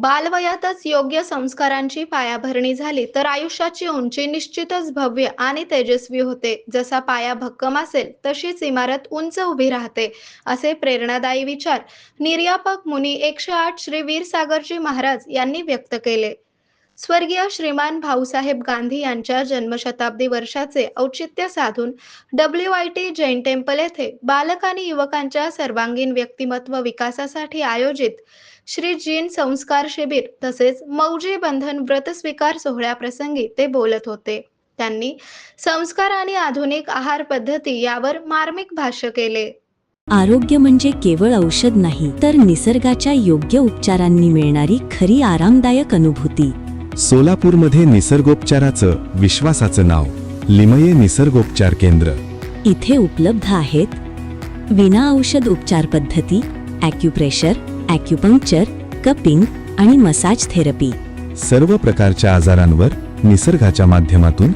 बालवयातच योग्य संस्कारांची पायाभरणी झाली तर आयुष्याची उंची निश्चितच भव्य आणि तेजस्वी होते. जसा पाया भक्कम असेल तशीच इमारत उंच उभी राहते, असे प्रेरणादायी विचार निर्यापक मुनी 108 श्री वीर सागरजी महाराज यांनी व्यक्त केले. स्वर्गीय श्रीमान भाऊसाहेब गांधी यांच्या जन्मशताब्दी वर्षाचे औचित्य साधून WIT जैन टेम्पल येथे बालक आणि युवकांच्या सर्वांगीण व्यक्तिमत्व विकासासाठी आयोजित श्री जीन संस्कार शिबिर तसेच मौजी बंधन व्रत स्वीकार सोहळ्याप्रसंगी ते बोलत होते. त्यांनी संस्कार आणि आधुनिक आहार पद्धती यावर मार्मिक भाष्य केले. आरोग्य म्हणजे केवळ औषध नाही, तर निसर्गाच्या योग्य उपचारांनी मिळणारी खरी आरामदायक अनुभूती. सोलापूरमध्ये निसर्गोपचाराचं विश्वासाचं नाव लिमये निसर्गोपचार केंद्र. इथे उपलब्ध आहेत विना औषध उपचार पद्धती, ॲक्युप्रेशर, ॲक्युपंक्चर, कपिंग आणि मसाज थेरपी. सर्व प्रकारच्या आजारांवर निसर्गाच्या माध्यमातून